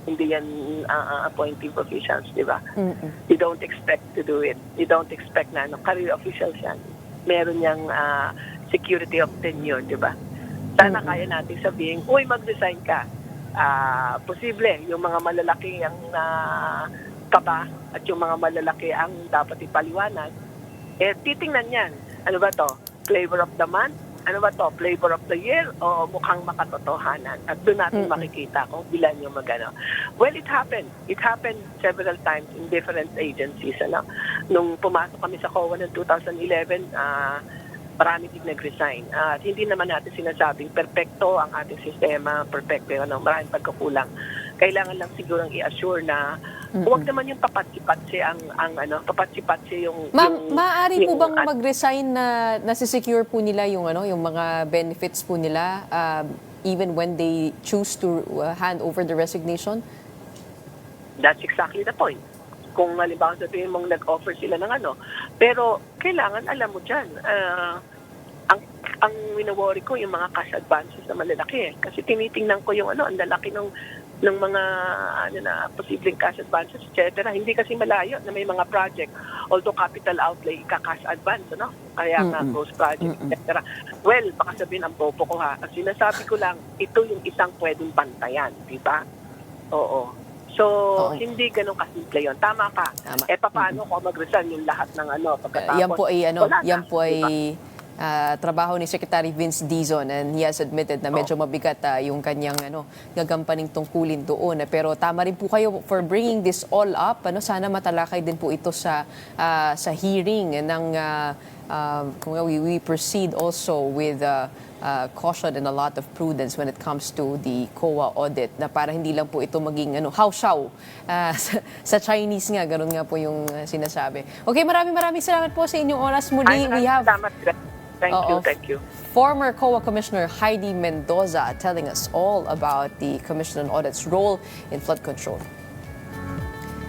Hindi yan appointing officials, di ba? You don't expect to do it. You don't expect na career officials yan. Meron niyang security of tenure, di ba? Sana kaya natin sabihin, uy, mag-resign ka. Posible, yung mga malalaki ang kaba at yung mga malalaki ang dapat ipaliwanag, titingnan yan. Ano ba to? Flavor of the month? Ano ba to? Flavor of the year? O mukhang makatotohanan? At doon natin makikita kung ilan yung magano. Well, it happened. It happened several times in different agencies. Nung pumasok kami sa COA ng 2011, marami din nag-resign. At hindi naman natin sinasabing perpekto ang ating sistema, perpekto, maraming pagkukulang. Kailangan lang sigurong i-assure na huwag naman yung papatsipatsi papatsipatsi yung... Ma'am, maaari po bang yung- mag-resign na nasi-secure po nila yung yung mga benefits po nila even when they choose to hand over the resignation? That's exactly the point. Kung halimbawa sabihin mong nag-offer sila ng pero kailangan alam mo dyan, ang wino-worry ko yung mga cash advances na malalaki. Kasi tinitingnan ko yung ang lalaki ng mga posibleng cash advances, etc. Hindi kasi malayo na may mga project, although capital outlay, cash advance, kaya nga ghost project, etc. Well, baka sabihin ang bobo ko ha. Ang sinasabi ko lang, ito yung isang pwedeng bantayan, di ba? Oo. So, hindi ganun kasimple yun. Tama ka. Tama. Paano kung mag-resign yung lahat ng pagkatapos? Yan po ay trabaho ni Secretary Vince Dizon, and he has admitted na medyo mabigat yung kanyang gagampaning tungkulin doon. Pero tama rin po kayo for bringing this all up. Sana matalakay din po ito sa hearing ng we proceed also with caution and a lot of prudence when it comes to the COA audit, na para hindi lang po ito maging hao-shao sa Chinese nga, ganun nga po yung sinasabi. Okay, maraming salamat po sa inyong oras muli. We have Thank you. Former COA Commissioner Heidi Mendoza telling us all about the Commission on Audit's role in flood control.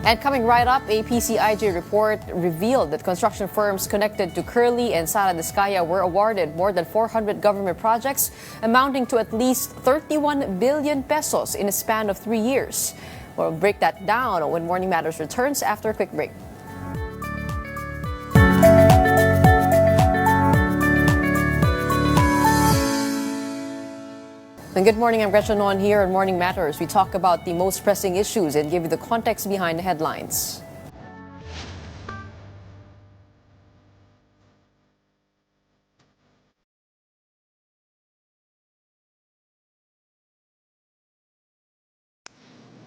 And coming right up, a PCIJ report revealed that construction firms connected to Curly and Sara Vizcaya were awarded more than 400 government projects amounting to at least 31 billion pesos in a span of 3 years. We'll break that down when Morning Matters returns after a quick break. And good morning, I'm Gretchen Ho here on Morning Matters. We talk about the most pressing issues and give you the context behind the headlines.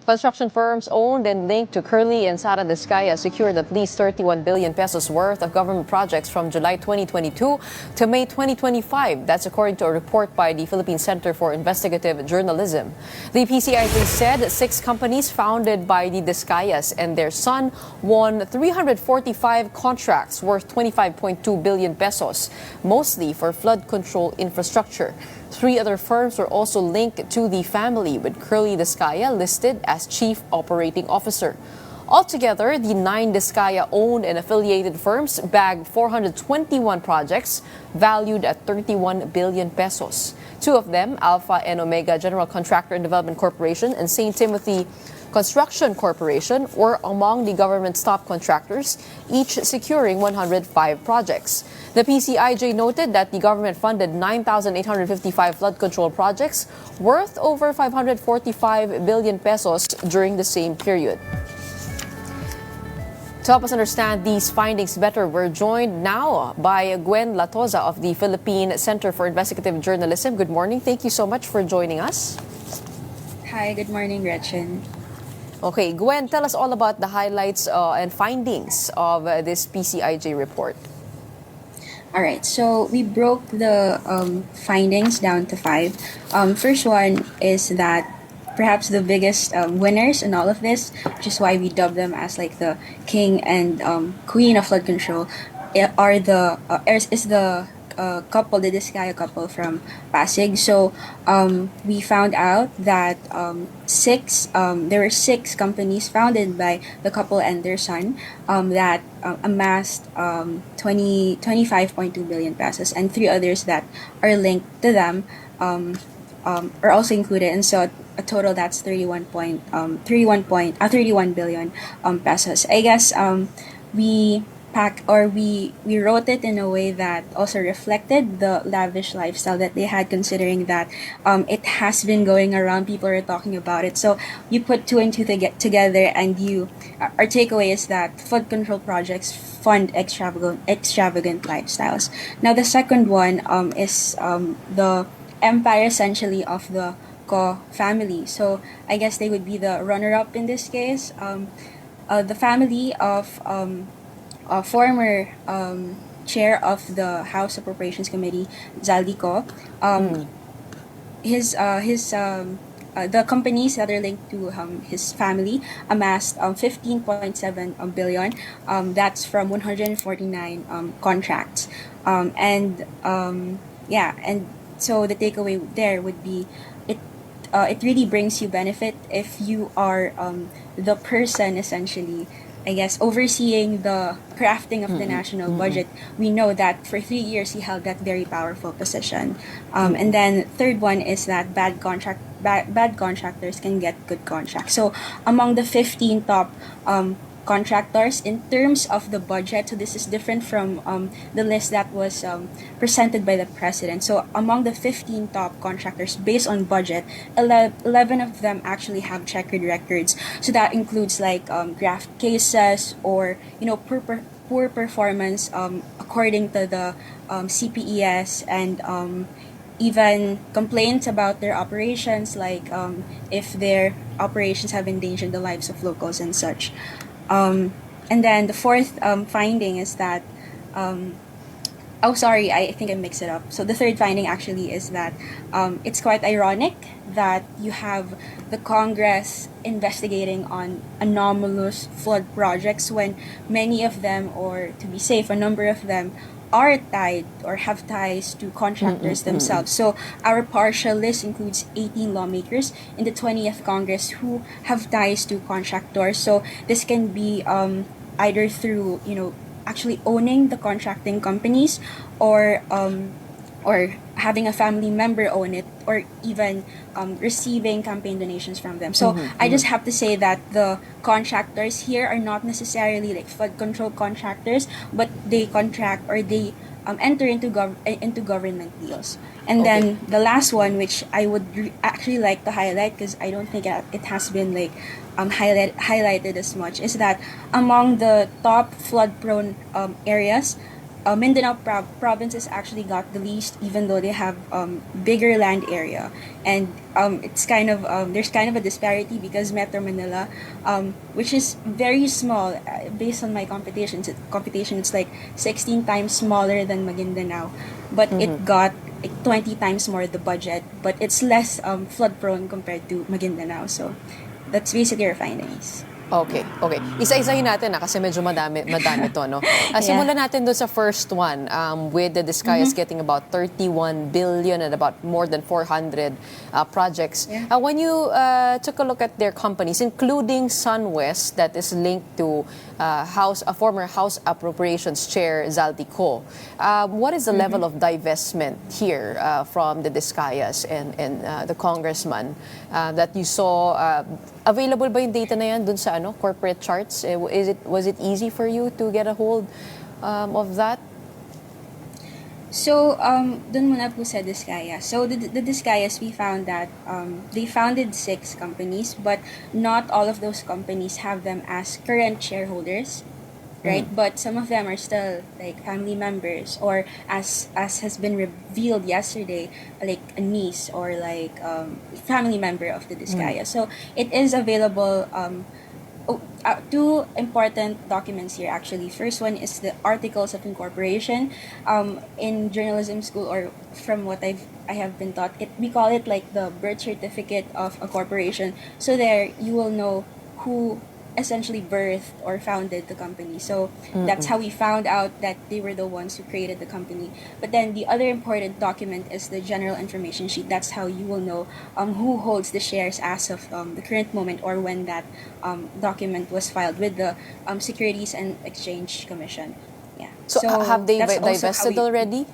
Construction firms owned and linked to Curly and Sara Vizcaya secured at least 31 billion pesos worth of government projects from July 2022 to May 2025. That's according to a report by the Philippine Center for Investigative Journalism. The PCIJ said 6 companies founded by the Vizcayas and their son won 345 contracts worth 25.2 billion pesos, mostly for flood control infrastructure. 3 other firms were also linked to the family, with Curly Vizcaya listed as Chief Operating Officer. Altogether, the 9 Vizcaya-owned and affiliated firms bagged 421 projects valued at 31 billion pesos. 2 of them, Alpha and Omega General Contractor and Development Corporation and St. Timothy Construction Corporation, were among the government's top contractors, each securing 105 projects. The PCIJ noted that the government funded 9,855 flood control projects worth over 545 billion pesos during the same period. To help us understand these findings better, we're joined now by Gwen Latoza of the Philippine Center for Investigative Journalism. Good morning. Thank you so much for joining us. Hi, good morning, Gretchen. Okay, Gwen, tell us all about the highlights and findings of this PCIJ report. All right, so we broke the findings down to 5. First one is that perhaps the biggest winners in all of this, which is why we dub them as like the king and queen of flood control, are the couple, the Vizcaya couple from Pasig. So we found out that there were 6 companies founded by the couple and their son that amassed 25.2 billion pesos, and 3 others that are linked to them are also included, and so a total that's 31 billion pesos. I guess we wrote it in a way that also reflected the lavish lifestyle that they had, considering that it has been going around, people are talking about it. So you put 2 and 2 together, and our takeaway is that flood control projects fund extravagant lifestyles. Now the second one is the empire essentially of the Ko family. So I guess they would be the runner-up in this case. The family of former chair of the House Appropriations Committee, Zaldico, the companies that are linked to his family amassed 15.7 billion. That's from 149 contracts. And so the takeaway there would be it really brings you benefit if you are the person essentially, I guess, overseeing the crafting of the national budget. We know that for 3 years he held that very powerful position. And then third one is that bad contractors can get good contracts. So among the 15 top contractors in terms of the budget, so this is different from the list that was presented by the president. So among the 15 top contractors based on budget, 11 of them actually have checkered records. So that includes like graft cases or poor performance according to the CPES, and even complaints about their operations, like if their operations have endangered the lives of locals and such. And then the fourth finding is that, I think I mixed it up. So the third finding actually is that it's quite ironic that you have the Congress investigating on anomalous flood projects when many of them, or to be safe, a number of them, are tied or have ties to contractors themselves. So our partial list includes 18 lawmakers in the 20th Congress who have ties to contractors. So this can be either through, actually owning the contracting companies, or having a family member own it, or even receiving campaign donations from them. So I just have to say that the contractors here are not necessarily like flood control contractors, but they contract or they enter into government deals. And then the last one, which I would actually like to highlight because I don't think it has been like highlighted as much, is that among the top flood-prone areas, Mindanao province has actually got the least, even though they have bigger land area, and it's kind of there's kind of a disparity because Metro Manila, which is very small based on my computation, it's like 16 times smaller than Maguindanao, but it got like 20 times more the budget, but it's less flood prone compared to Maguindanao. So that's basically our findings. Okay. Isa-isahin natin kasi medyo madami to, no? Simulan natin doon sa first one, with the Discayas getting about 31 billion and about more than 400 projects. When you took a look at their companies, including SunWest, that is linked to former House Appropriations Chair Zaldico, what is the level of divestment here from the Discayas and the congressman that you saw? Available ba yung data na yan dun sa corporate charts? Was it easy for you to get a hold of that? So, dun muna po sa Discaya. So, the Discayas, we found that they founded 6 companies, but not all of those companies have them as current shareholders, right? But some of them are still like family members, or as has been revealed yesterday, like a niece or like family member of the Discaya. So, it is available. Two important documents here actually. First one is the Articles of Incorporation. In journalism school, or from what I have been taught, we call it like the birth certificate of a corporation. So there you will know who essentially birthed or founded the company. So that's how we found out that they were the ones who created the company. But then the other important document is the General Information Sheet. That's how you will know who holds the shares as of the current moment, or when that document was filed with the Securities and Exchange Commission. Yeah. So have they divested already?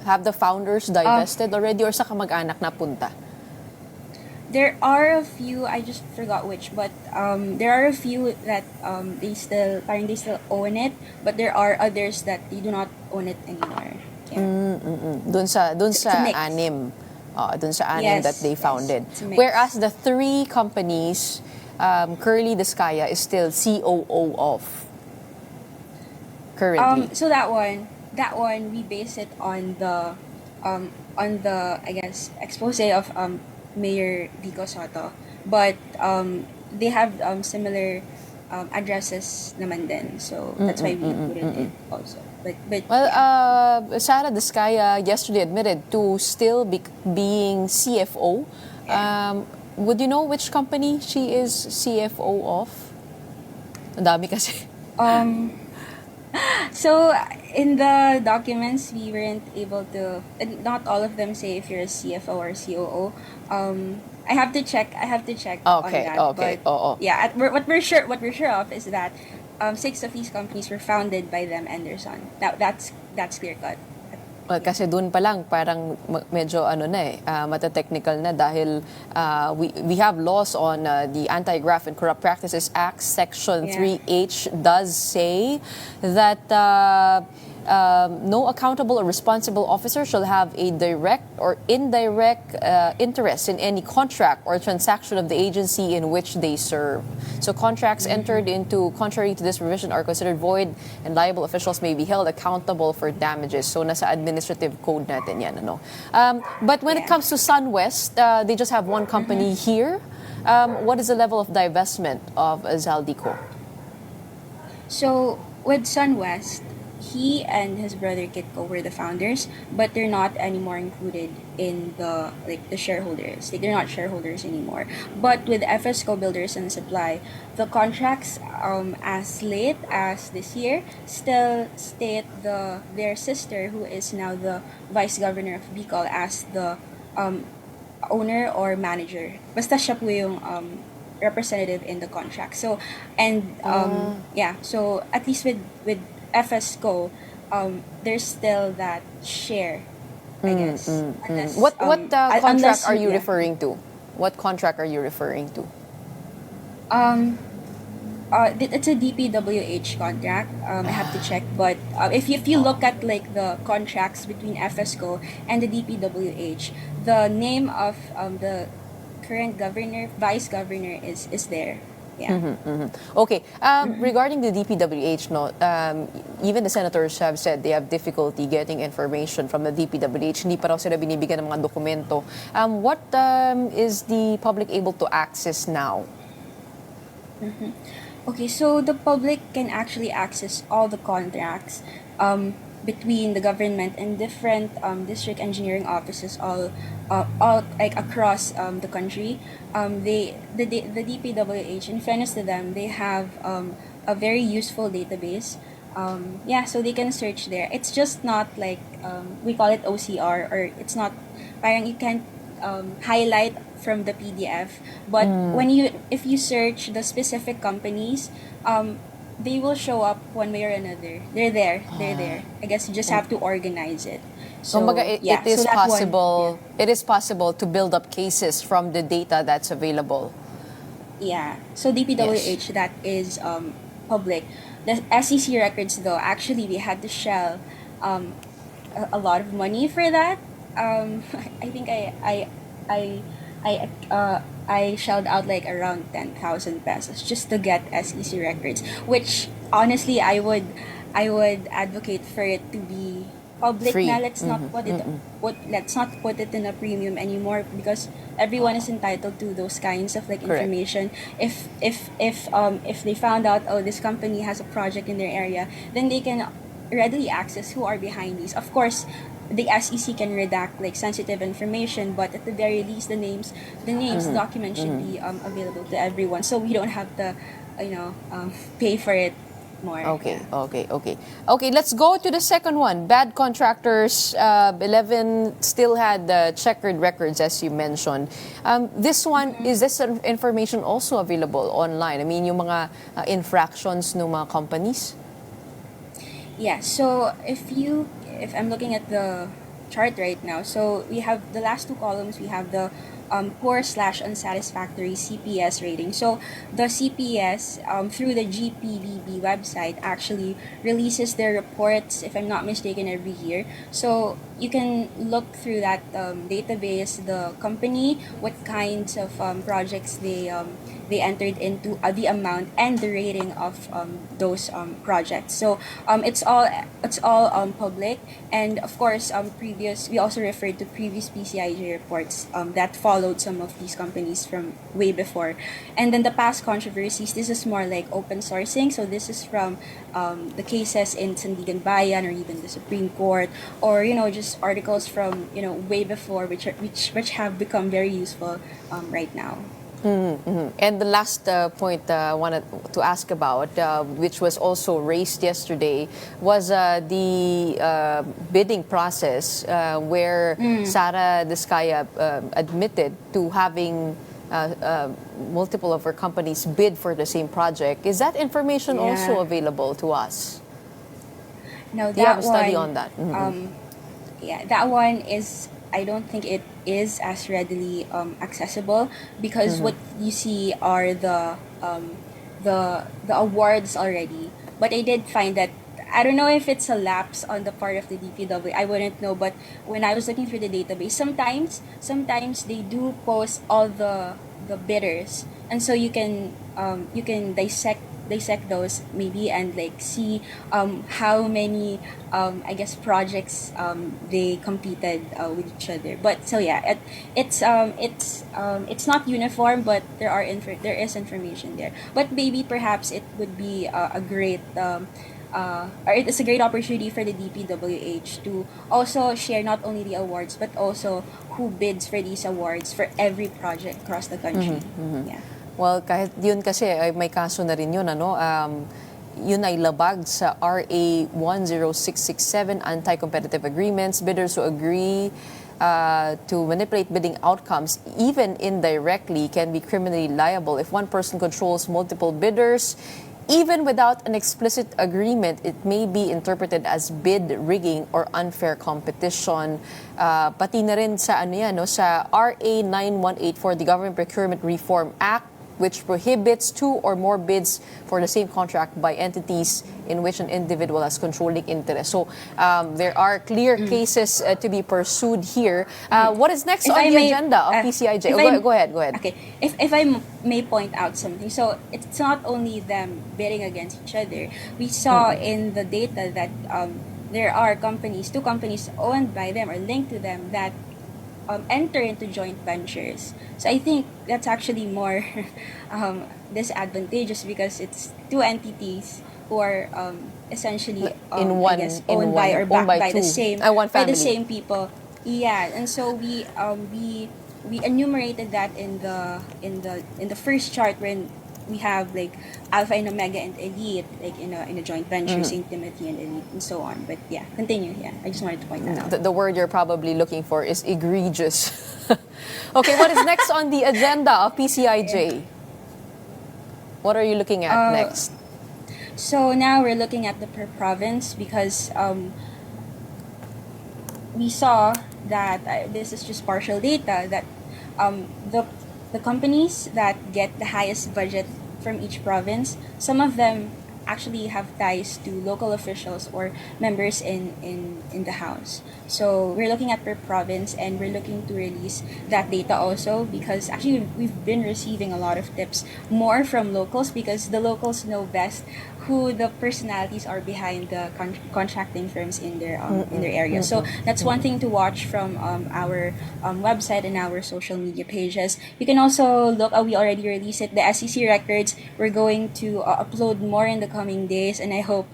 Have the founders divested already, or sa kamag-anak na punta? There are a few, I just forgot which, but there are a few that they still own it, but there are others that they do not own it anymore. Yeah. Dun sa anim. Dun sa anim that they founded. Whereas the 3 companies, Curly Discaya is still COO of currently. So that one we base it on the I guess expose of Mayor Vico Soto, but they have similar addresses naman din. So that's why we put it in also. But Well, Sara Diskaya yesterday admitted to still being CFO. Would you know which company she is CFO of? Ang dami kasi. So in the documents, we weren't able to. Not all of them say if you're a CFO or COO. I have to check. On that. Okay. But yeah, what we're sure of is that 6 of these companies were founded by them and their son. Now that's clear cut. Kasi dun pa lang parang medyo mata-technical na dahil we have laws on the Anti-Graft and Corrupt Practices Act. Section 3H does say that no accountable or responsible officer shall have a direct or indirect interest in any contract or transaction of the agency in which they serve. So contracts entered into contrary to this provision are considered void, and liable officials may be held accountable for damages. So nasa administrative code natin yan. But when it comes to SunWest, they just have one company here. What is the level of divestment of Zaldico? So with SunWest, he and his brother Kitco were the founders, but they're not anymore included in the shareholders. They're not shareholders anymore. But with FSCO Builders and Supply, the contracts as late as this year still state their sister, who is now the vice governor of Bicol, as the owner or manager. Basta siya po yung representative in the contract. So so at least with FSCO, there's still that share, I guess. Unless, what contract are you yeah. referring to? What contract are you referring to? It's a DPWH contract. I have to check, but if you look at like the contracts between FSCO and the DPWH, the name of the current governor, vice governor is there. Yeah. Okay. Regarding the DPWH, even the senators have said they have difficulty getting information from the DPWH. Hindi pa raw sila binibigyan ng mga dokumento. What is the public able to access now? Okay, so the public can actually access all the contracts between the government and different district engineering offices all like across the country. The DPWH, in fairness to them, they have a very useful database. So they can search there. It's just not like we call it OCR, or it's not parang you can't highlight from the PDF. But if you search the specific companies, they will show up one way or another. They're there. I guess you just have to organize it. So it is possible. It is possible to build up cases from the data that's available. Yeah. So DPWH, that is public. The SEC records, though, actually we had to shell a lot of money for that. I think I shelled out like around 10,000 pesos just to get SEC records, which honestly I would advocate for it to be public. Free. Now let's not let's not put it in a premium anymore, because everyone is entitled to those kinds of like information. If they found out, oh, this company has a project in their area, then they can readily access who are behind these. Of course, the SEC can redact like sensitive information, but at the very least, the names, documents should be available to everyone, so we don't have to, pay for it more. Okay. Let's go to the second one. Bad contractors. 11 still had checkered records, as you mentioned. This one, is this information also available online? I mean, yung mga infractions ng mga companies. Yeah. So if I'm looking at the chart right now, so we have the last two columns. We have the poor/unsatisfactory CPS rating. So the CPS through the GPBB website actually releases their reports, if I'm not mistaken, every year. So you can look through that database, the company, what kinds of projects they entered into, the amount and the rating of those projects. So it's all public, and of course we also referred to previous PCIJ reports that follow followed some of these companies from way before. And then the past controversies, this is more like open sourcing. So this is from the cases in Sandigan Bayan or even the Supreme Court, or just articles from way before, which have become very useful right now. And the last point I wanted to ask about, which was also raised yesterday, was the bidding process where Sara Diskaya admitted to having multiple of her companies bid for the same project. Is that information also available to us? No, Do you have a that study one, on that? yeah, that one is, I don't think it is as readily accessible, because what you see are the awards already. But I did find that, I don't know if it's a lapse on the part of the DPW. I wouldn't know, but when I was looking through the database, sometimes they do post all the bidders, and so you can dissect those maybe, and like see how many I guess projects they competed with each other. But so yeah, it's not uniform, but there is information there. But maybe perhaps it would be a great or it is a great opportunity for the DPWH to also share not only the awards but also who bids for these awards for every project across the country. Yeah. Well, kahit yun kasi ay may kaso na rin yun, ano? Yun ay labag sa RA 10667, anti-competitive agreements. Bidders who agree to manipulate bidding outcomes, even indirectly, can be criminally liable. If one person controls multiple bidders, even without an explicit agreement, it may be interpreted as bid rigging or unfair competition. Pati na rin sa sa RA 9184, the Government Procurement Reform Act, which prohibits two or more bids for the same contract by entities in which an individual has controlling interest. So there are clear cases to be pursued here. What is next on the agenda of PCIJ? Go ahead. Okay, if I may point out something. So it's not only them bidding against each other. We saw in the data that there are two companies owned by them or linked to them that enter into joint ventures. So I think that's actually more disadvantageous, because it's two entities who are essentially owned by the same people. Yeah, and so we enumerated that in the first chart, when we have like Alpha and Omega and Elite, like in a joint venture, St. Timothy and Elite, and so on. But yeah, continue. Yeah, I just wanted to point that out. The word you're probably looking for is egregious. Okay, what is next on the agenda of PCIJ? What are you looking at next? So now we're looking at the per province, because we saw that this is just partial data, that the companies that get the highest budget from each province, some of them actually have ties to local officials or members in the House. So we're looking at per province, and we're looking to release that data also, because actually we've been receiving a lot of tips more from locals, because the locals know best who the personalities are behind the contracting firms in their area. So that's one thing to watch from our website and our social media pages. You can also look, we already released it, the SEC records. We're going to upload more in the coming days, and I hope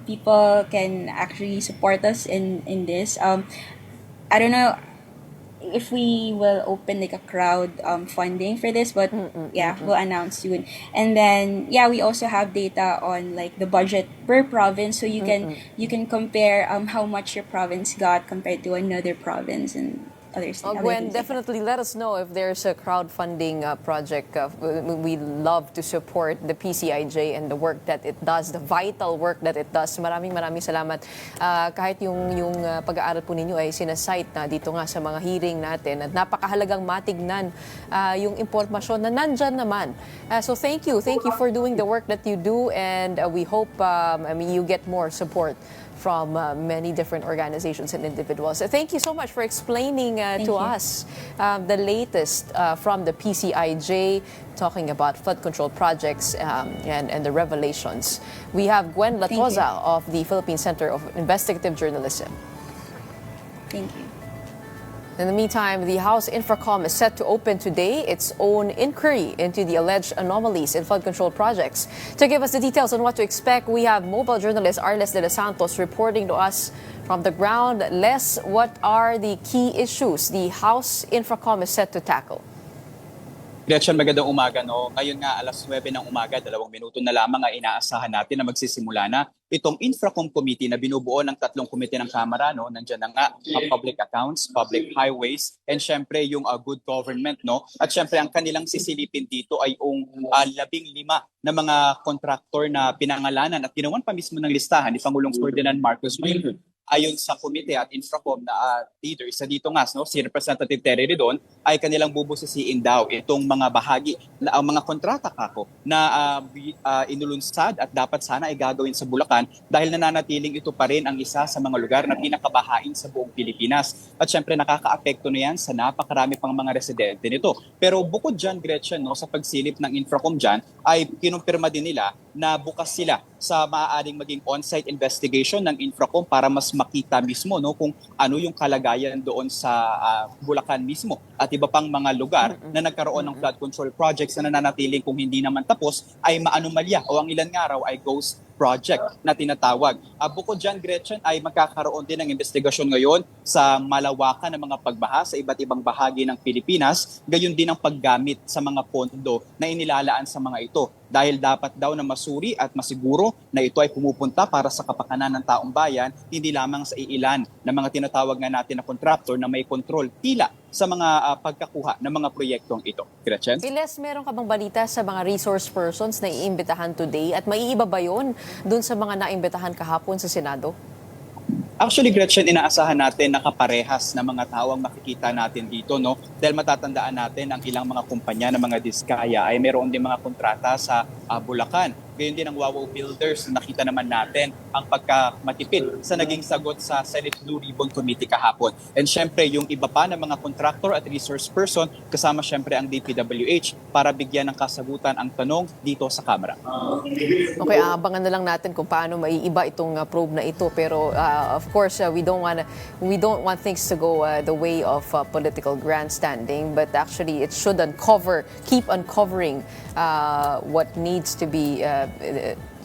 people can actually support us in this. I don't know if we will open like a crowd funding for this, but we'll announce soon. And then we also have data on like the budget per province, so you can compare how much your province got compared to another province and others. Gwen, definitely let us know if there's a crowdfunding project. We love to support the PCIJ and the work that it does, the vital work that it does. Maraming salamat. Kahit yung pag-aaral po ninyo ay sinasite na dito nga sa mga hearing natin, at napakahalagang matignan yung impormasyon na nandyan naman. So thank you for doing the work that you do, and we hope you get more support from many different organizations and individuals. So thank you so much for explaining to us the latest from the PCIJ, talking about flood control projects and the revelations. We have Gwen Latoza of the Philippine Center of Investigative Journalism. Thank you. In the meantime, the House Infracom is set to open today its own inquiry into the alleged anomalies in flood control projects. To give us the details on what to expect, we have mobile journalist Arles de los Santos reporting to us from the ground. Les, what are the key issues the House Infracom is set to tackle? Gretchen, magandang umaga. No? Ngayon nga, alas 9 ng umaga, 2 minuto na lamang ay inaasahan natin na magsisimula na itong Infracom Committee na binubuo ng 3 komite ng Kamara. No? Nandiyan na nga ang Public Accounts, Public Highways, and syempre yung Good Government. No? At syempre ang kanilang sisilipin dito ay yung 15 na mga contractor na pinangalanan at ginawan pa mismo ng listahan ni Pangulong Ferdinand Marcos Jr. Ayon sa komite at Infracom na leader, isa dito nga, no, si Representative Terry Ridon, ay kanilang bubusisiin daw itong mga bahagi na ang mga kontrata kako na inulunsad at dapat sana ay gagawin sa Bulacan dahil nananatiling ito pa rin ang isa sa mga lugar na pinakabahain sa buong Pilipinas. At syempre nakakaapekto na yan sa napakarami pang mga residente nito. Pero bukod dyan, Gretchen, no, sa pagsilip ng Infracom dyan, ay kinumpirma din nila na bukas sila sa maaaring maging on-site investigation ng Infracom para mas makita mismo, no, kung ano yung kalagayan doon sa Bulacan mismo at iba pang mga lugar na nagkaroon ng flood control projects na nananatiling kung hindi naman tapos ay maanomalya o ang ilan nga raw ay ghost project na tinatawag. Bukod dyan, Gretchen, ay magkakaroon din ng investigasyon ngayon sa malawakan ng mga pagbaha sa iba't ibang bahagi ng Pilipinas, gayon din ang paggamit sa mga pondo na inilalaan sa mga ito. Dahil dapat daw na masuri at masiguro na ito ay pumupunta para sa kapakanan ng taong bayan, hindi lamang sa iilan ng mga tinatawag nga natin na contractor na may control tila sa mga pagkakuha ng mga proyektong ito. Gretchen? Iles, meron ka bang balita sa mga resource persons na iimbitahan today at maiiba ba yun dun sa mga naimbitahan kahapon sa Senado? Actually, Gretchen, inaasahan natin na kaparehas na mga tao ang makikita natin dito, no? Dahil matatandaan natin ang ilang mga kumpanya ng mga diskaya ay meron din mga kontrata sa Bulacan. Gayon din ang Wawaw Builders na nakita naman natin ang pagkamatipid sa naging sagot sa Senate Blue Ribbon Committee kahapon. And syempre, yung iba pa ng mga contractor at resource person, kasama syempre ang DPWH para bigyan ng kasagutan ang tanong dito sa Kamara. Okay, abangan na lang natin kung paano maiiba itong probe na ito. Pero of course, we don't want things to go the way of political grandstanding, but actually it should keep uncovering what needs to be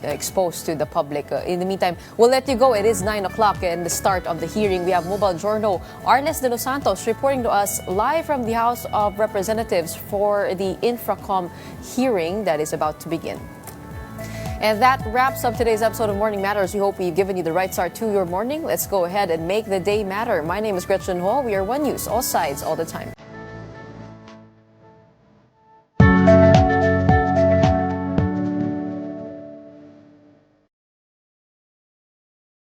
exposed to the public. In the meantime, we'll let you go. It is 9 o'clock and the start of the hearing. We have mobile journal Arles de los Santos reporting to us live from the House of Representatives for the Infracom hearing that is about to begin. And that wraps up today's episode of Morning Matters. We hope we've given you the right start to your morning. Let's go ahead and make the day matter. My name is Gretchen Ho. We are One News, all sides, all the time.